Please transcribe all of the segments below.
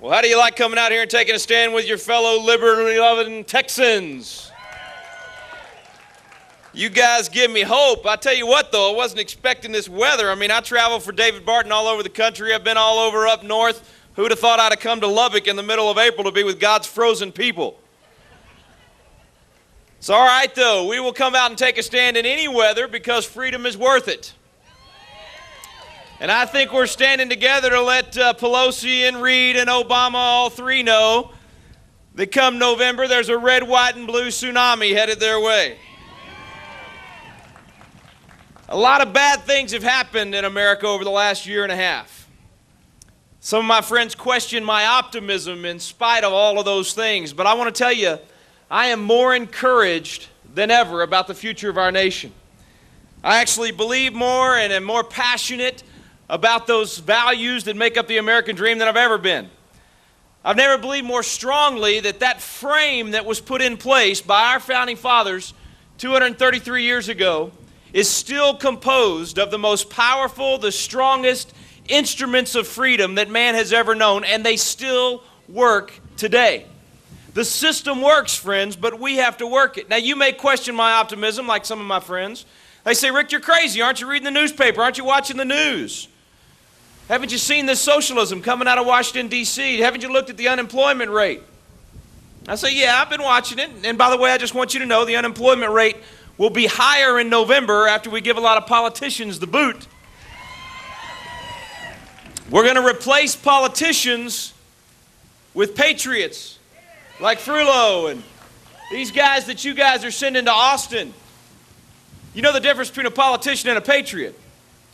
Well, how do you like coming out here and taking a stand with your fellow liberty-loving Texans? You guys give me hope. I tell you what, though, I wasn't expecting this weather. I mean, I travel for David Barton all over the country. I've been all over up north. Who'd have thought I'd have come to Lubbock in the middle of April to be with God's frozen people? It's all right, though. We will come out and take a stand in any weather because freedom is worth it. And I think we're standing together to let Pelosi and Reid and Obama, all three, know that come November there's a red, white, and blue tsunami headed their way. A lot of bad things have happened in America over the last year and a half. Some of my friends question my optimism in spite of all of those things, but I want to tell you, I am more encouraged than ever about the future of our nation. I actually believe more and am more passionate about those values that make up the American dream than I've ever been. I've never believed more strongly that that frame that was put in place by our founding fathers 233 years ago is still composed of the most powerful, the strongest instruments of freedom that man has ever known, and they still work today. The system works, friends, but we have to work it. Now, you may question my optimism like some of my friends. They say, Rick, you're crazy. Aren't you reading the newspaper? Aren't you watching the news? Haven't you seen this socialism coming out of Washington, D.C.? Haven't you looked at the unemployment rate? I say, yeah, I've been watching it. And by the way, I just want you to know the unemployment rate will be higher in November after we give a lot of politicians the boot. We're going to replace politicians with patriots like Frullo and these guys that you guys are sending to Austin. You know the difference between a politician and a patriot?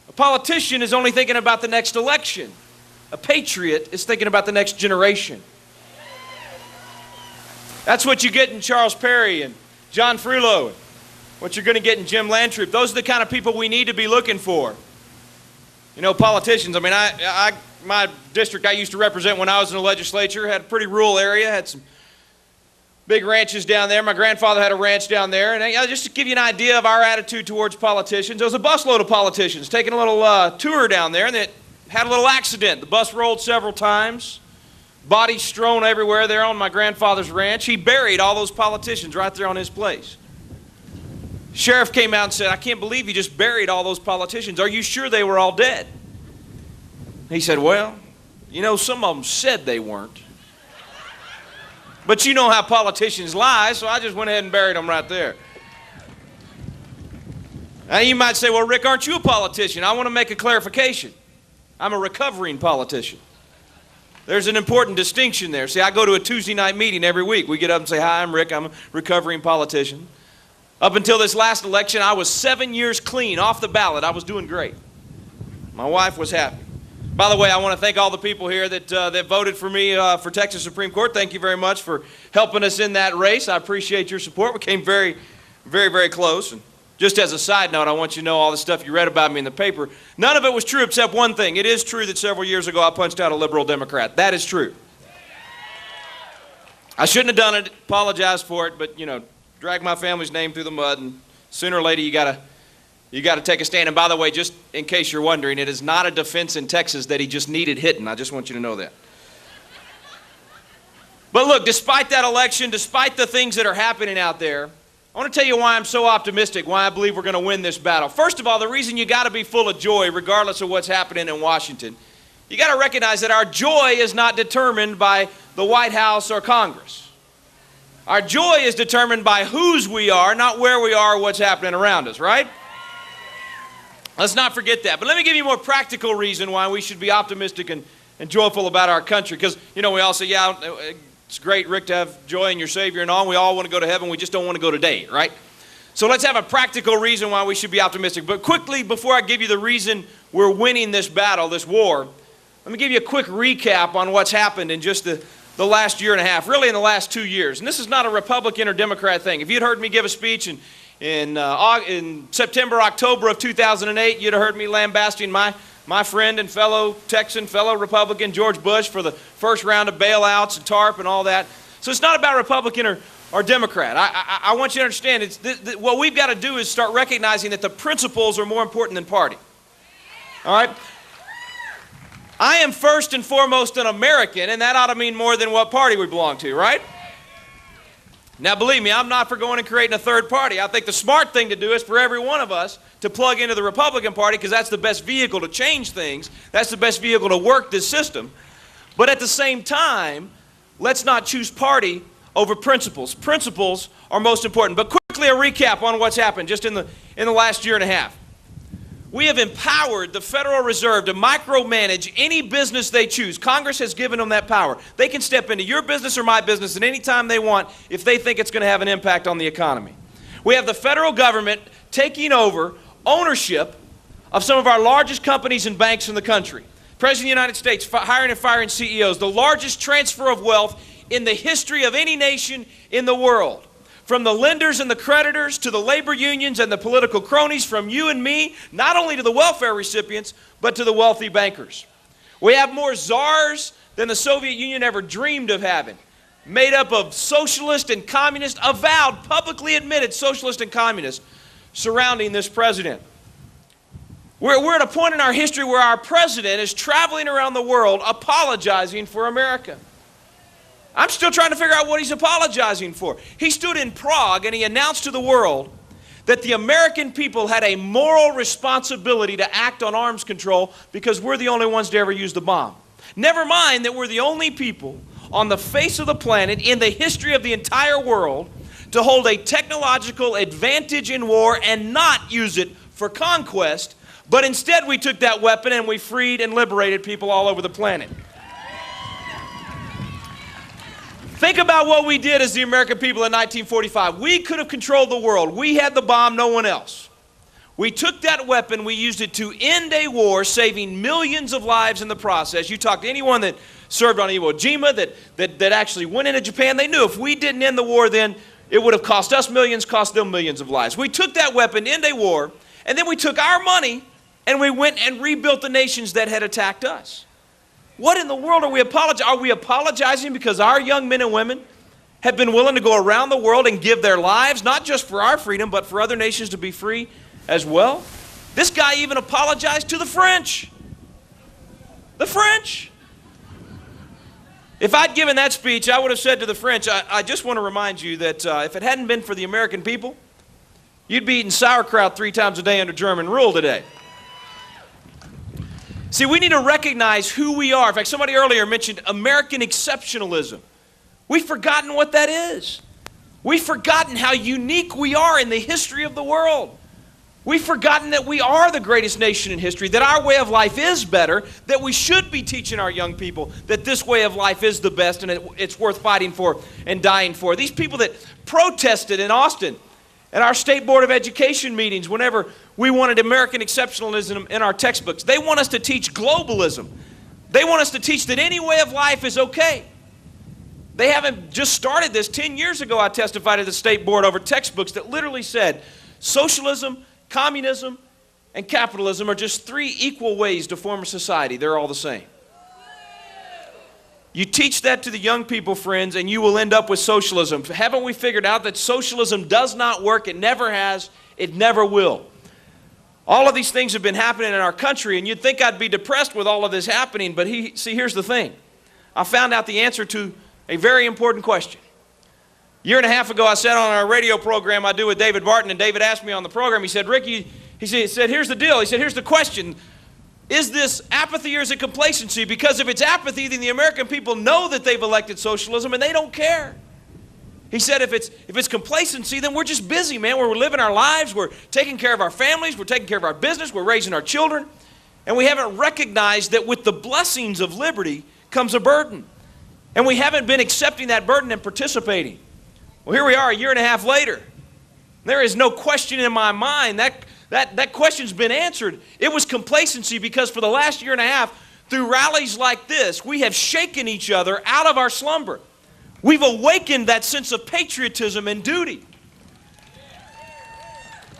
A politician is only thinking about the next election. A patriot is thinking about the next generation. That's what you get in Charles Perry and John Frullo, and what you're going to get in Jim Lantroop. Those are the kind of people we need to be looking for. You know, politicians, I mean, my district I used to represent when I was in the legislature had a pretty rural area, had some big ranches down there. My grandfather had a ranch down there. And just to give you an idea of our attitude towards politicians, there was a busload of politicians taking a little tour down there, and it had a little accident. The bus rolled several times, bodies strewn everywhere there on my grandfather's ranch. He buried all those politicians right there on his place. Sheriff came out and said, I can't believe you just buried all those politicians. Are you sure they were all dead? He said, well, you know, some of them said they weren't. But you know how politicians lie, so I just went ahead and buried them right there. Now you might say, well, Rick, aren't you a politician? I want to make a clarification. I'm a recovering politician. There's an important distinction there. See, I go to a Tuesday night meeting every week. We get up and say, hi, I'm Rick. I'm a recovering politician. Up until this last election, I was 7 years clean off the ballot. I was doing great. My wife was happy. By the way, I want to thank all the people here that voted for me for Texas Supreme Court. Thank you very much for helping us in that race. I appreciate your support. We came very, very, very close. And just as a side note, I want you to know all the stuff you read about me in the paper. None of it was true except one thing. It is true that several years ago I punched out a liberal Democrat. That is true. I shouldn't have done it. Apologize for it, but, you know, drag my family's name through the mud, and sooner or later you got to take a stand. And by the way, just in case you're wondering, it is not a defense in Texas that he just needed hitting. I just want you to know that. But look, despite that election, despite the things that are happening out there, I want to tell you why I'm so optimistic, why I believe we're going to win this battle. First of all, the reason you got to be full of joy regardless of what's happening in Washington, you got to recognize that our joy is not determined by the White House or Congress. Our joy is determined by whose we are, not where we are or what's happening around us, right? Let's not forget that. But let me give you a more practical reason why we should be optimistic and joyful about our country. Because, you know, we all say, yeah, it's great, Rick, to have joy in your Savior and all. We all want to go to heaven. We just don't want to go today, right? So let's have a practical reason why we should be optimistic. But quickly, before I give you the reason we're winning this battle, this war, let me give you a quick recap on what's happened in just the last year and a half, really in the last 2 years. And this is not a Republican or Democrat thing. If you'd heard me give a speech in September, October of 2008, you'd have heard me lambasting my friend and fellow Texan, fellow Republican, George Bush, for the first round of bailouts and TARP and all that. So it's not about Republican or Democrat. I want you to understand, what we've got to do is start recognizing that the principles are more important than party. All right? I am first and foremost an American, and that ought to mean more than what party we belong to, right? Now, believe me, I'm not for going and creating a third party. I think the smart thing to do is for every one of us to plug into the Republican Party, because that's the best vehicle to change things. That's the best vehicle to work this system. But at the same time, let's not choose party over principles. Principles are most important. But quickly, a recap on what's happened just in the last year and a half. We have empowered the Federal Reserve to micromanage any business they choose. Congress has given them that power. They can step into your business or my business at any time they want if they think it's going to have an impact on the economy. We have the federal government taking over ownership of some of our largest companies and banks in the country. President of the United States hiring and firing CEOs, the largest transfer of wealth in the history of any nation in the world. From the lenders and the creditors to the labor unions and the political cronies, from you and me, not only to the welfare recipients, but to the wealthy bankers. We have more czars than the Soviet Union ever dreamed of having, made up of socialist and communist, avowed, publicly admitted socialist and communist, surrounding this president. We're at a point in our history where our president is traveling around the world apologizing for America. I'm still trying to figure out what he's apologizing for. He stood in Prague and he announced to the world that the American people had a moral responsibility to act on arms control because we're the only ones to ever use the bomb. Never mind that we're the only people on the face of the planet in the history of the entire world to hold a technological advantage in war and not use it for conquest, but instead we took that weapon and we freed and liberated people all over the planet. Think about what we did as the American people in 1945. We could have controlled the world. We had the bomb, no one else. We took that weapon, we used it to end a war, saving millions of lives in the process. You talk to anyone that served on Iwo Jima, that actually went into Japan, they knew if we didn't end the war then, it would have cost us millions, cost them millions of lives. We took that weapon, end a war, and then we took our money and we went and rebuilt the nations that had attacked us. What in the world are we apologizing? Are we apologizing because our young men and women have been willing to go around the world and give their lives, not just for our freedom, but for other nations to be free as well? This guy even apologized to the French. The French. If I'd given that speech, I would have said to the French, I just want to remind you that if it hadn't been for the American people, you'd be eating sauerkraut 3 times a day under German rule today. See, we need to recognize who we are. In fact, somebody earlier mentioned American exceptionalism. We've forgotten what that is. We've forgotten how unique we are in the history of the world. We've forgotten that we are the greatest nation in history, that our way of life is better, that we should be teaching our young people that this way of life is the best and it's worth fighting for and dying for. These people that protested in Austin at our State Board of Education meetings whenever we wanted American exceptionalism in our textbooks, they want us to teach globalism. They want us to teach that any way of life is okay. They haven't just started this. 10 years ago, I testified at the State Board over textbooks that literally said socialism, communism, and capitalism are just 3 equal ways to form a society. They're all the same. You teach that to the young people, friends, and you will end up with socialism. Haven't we figured out that socialism does not work? It never has. It never will. All of these things have been happening in our country, and you'd think I'd be depressed with all of this happening, but see, here's the thing. I found out the answer to a very important question. A year and a half ago, I sat on our radio program I do with David Barton, and David asked me on the program, he said, Ricky, he said, here's the deal. He said, here's the question. Is this apathy or is it complacency? Because if it's apathy, then the American people know that they've elected socialism and they don't care. He said if it's complacency, then we're just busy, man. We're living our lives. We're taking care of our families. We're taking care of our business. We're raising our children. And we haven't recognized that with the blessings of liberty comes a burden. And we haven't been accepting that burden and participating. Well, here we are a year and a half later. There is no question in my mind that question's been answered. It was complacency because for the last year and a half, through rallies like this, we have shaken each other out of our slumber. We've awakened that sense of patriotism and duty.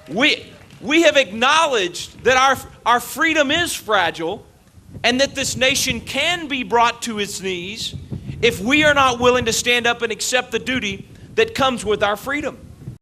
We have acknowledged that our freedom is fragile and that this nation can be brought to its knees if we are not willing to stand up and accept the duty that comes with our freedom.